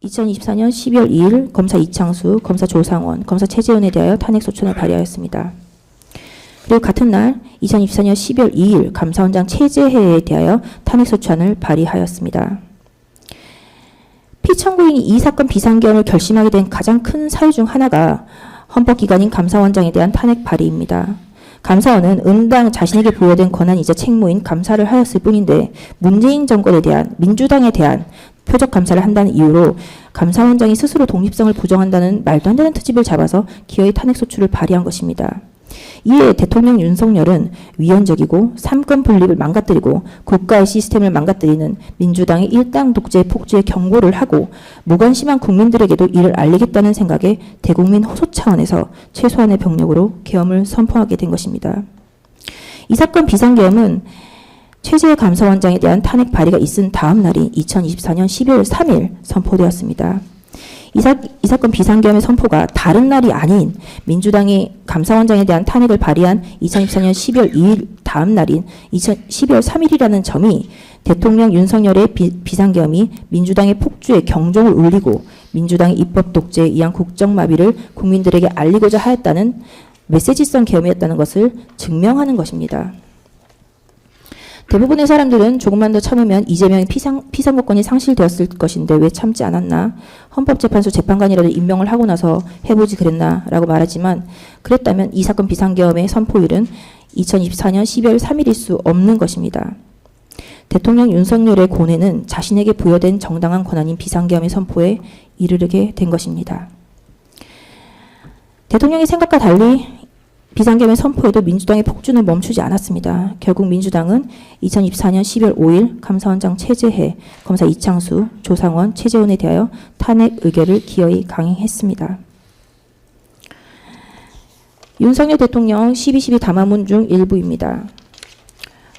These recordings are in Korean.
2024년 12월 2일 검사 이창수, 검사 조상원, 검사 최재훈에 대하여 탄핵소추안을 발의하였습니다. 그리고 같은 날 2024년 12월 2일 감사원장 최재해에 대하여 탄핵소추안을 발의하였습니다. 피청구인이 이 사건 비상계엄을 결심하게 된 가장 큰 사유 중 하나가 헌법기관인 감사원장에 대한 탄핵 발의입니다. 감사원은 응당 자신에게 부여된 권한이자 책무인 감사를 하였을 뿐인데 문재인 정권에 대한, 민주당에 대한 표적 감사를 한다는 이유로 감사원장이 스스로 독립성을 부정한다는 말도 안 되는 트집을 잡아서 기어이 탄핵소추를 발의한 것입니다. 이에 대통령 윤석열은 위헌적이고 삼권 분립을 망가뜨리고 국가의 시스템을 망가뜨리는 민주당의 일당 독재 폭주에 경고를 하고 무관심한 국민들에게도 이를 알리겠다는 생각에 대국민 호소 차원에서 최소한의 병력으로 계엄을 선포하게 된 것입니다. 이 사건 비상계엄은 최재해 감사원장에 대한 탄핵 발의가 있은 다음 날인 2024년 12월 3일 선포되었습니다. 이 사건 비상계엄의 선포가 다른 날이 아닌 민주당이 감사원장에 대한 탄핵을 발의한 2024년 12월 2일 다음 날인 12월 3일이라는 점이 대통령 윤석열의 비상계엄이 민주당의 폭주에 경종을 울리고 민주당의 입법 독재에 의한 국정마비를 국민들에게 알리고자 하였다는 메시지성 계엄이었다는 것을 증명하는 것입니다. 대부분의 사람들은 조금만 더 참으면 이재명의 피선거권이 상실되었을 것인데 왜 참지 않았나? 헌법재판소 재판관이라도 임명을 하고 나서 해보지 그랬나? 라고 말하지만 그랬다면 이 사건 비상계엄의 선포일은 2024년 12월 3일일 수 없는 것입니다. 대통령 윤석열의 고뇌는 자신에게 부여된 정당한 권한인 비상계엄의 선포에 이르게 된 것입니다. 대통령의 생각과 달리 비상계엄의 선포에도 민주당의 폭주는 멈추지 않았습니다. 결국 민주당은 2024년 12월 5일 감사원장 최재해, 검사 이창수, 조상원, 최재훈에 대하여 탄핵 의결을 기어이 강행했습니다. 윤석열 대통령 12.12 담화문 중 일부입니다.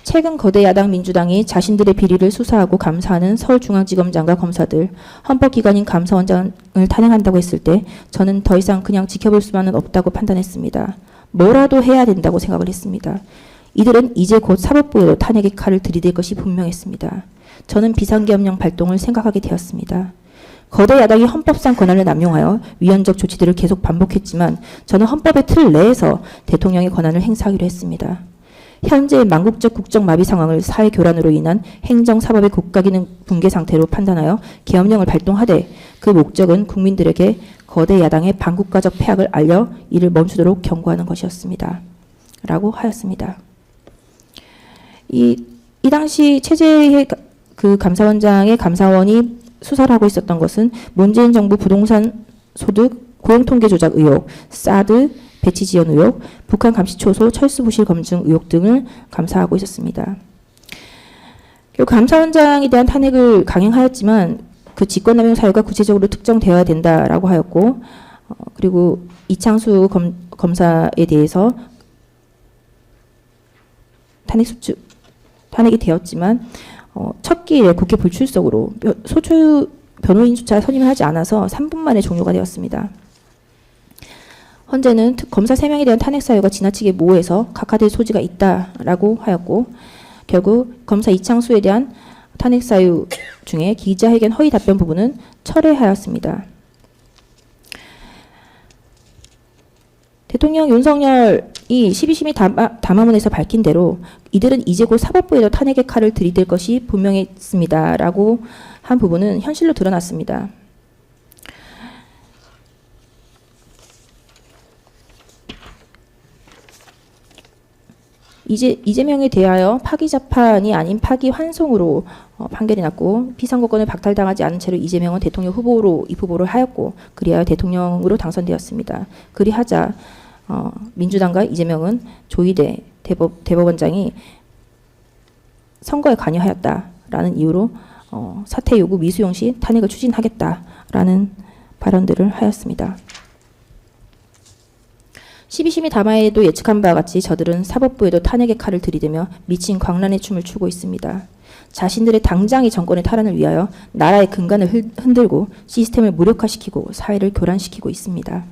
최근 거대 야당 민주당이 자신들의 비리를 수사하고 감사하는 서울중앙지검장과 검사들, 헌법기관인 감사원장을 탄핵한다고 했을 때 저는 더 이상 그냥 지켜볼 수만은 없다고 판단했습니다. 뭐라도 해야 된다고 생각을 했습니다. 이들은 이제 곧 사법부에도 탄핵의 칼을 들이댈 것이 분명했습니다. 저는 비상계엄령 발동을 생각하게 되었습니다. 거대 야당이 헌법상 권한을 남용하여 위헌적 조치들을 계속 반복했지만 저는 헌법의 틀 내에서 대통령의 권한을 행사하기로 했습니다. 현재의 망국적 국정마비 상황을 사회교란으로 인한 행정사법의 국가기능 붕괴 상태로 판단하여 계엄령을 발동하되 그 목적은 국민들에게 거대 야당의 반국가적 폐악을 알려 이를 멈추도록 경고하는 것이었습니다. 라고 하였습니다. 이 당시 최재해 그 감사원장의 감사원이 수사를 하고 있었던 것은 문재인 정부 부동산 소득 고용통계 조작 의혹, 사드, 배치 지원 의혹, 북한 감시초소 철수 부실 검증 의혹 등을 감사하고 있었습니다. 결국 감사원장에 대한 탄핵을 강행하였지만 그 직권남용 사유가 구체적으로 특정되어야 된다라고 하였고, 그리고 이창수 검사에 대해서 탄핵이 되었지만 첫 기회에 국회 불출석으로 소추 변호인조차 선임을 하지 않아서 3분 만에 종료가 되었습니다. 현재는 검사 3명에 대한 탄핵 사유가 지나치게 모호해서 각하될 소지가 있다라고 하였고, 결국 검사 이창수에 대한 탄핵 사유 중에 기자회견 허위 답변 부분은 철회하였습니다. 대통령 윤석열이 12.12 담화문에서 밝힌 대로 이들은 이제 곧 사법부에도 탄핵의 칼을 들이댈 것이 분명했습니다. 라고 한 부분은 현실로 드러났습니다. 이재명에 대하여 파기자판이 아닌 파기환송으로 판결이 났고 피선거권을 박탈당하지 않은 채로 이재명은 대통령 후보로 입후보를 하였고 그리하여 대통령으로 당선되었습니다. 그리하자 민주당과 이재명은 조희대 대법원장이 선거에 관여하였다라는 이유로 사퇴 요구 미수용 시 탄핵을 추진하겠다라는 발언들을 하였습니다. 12.12 담화에도 예측한 바와 같이 저들은 사법부에도 탄핵의 칼을 들이대며 미친 광란의 춤을 추고 있습니다. 자신들의 당장의 정권의 탈환을 위하여 나라의 근간을 흔들고 시스템을 무력화시키고 사회를 교란시키고 있습니다.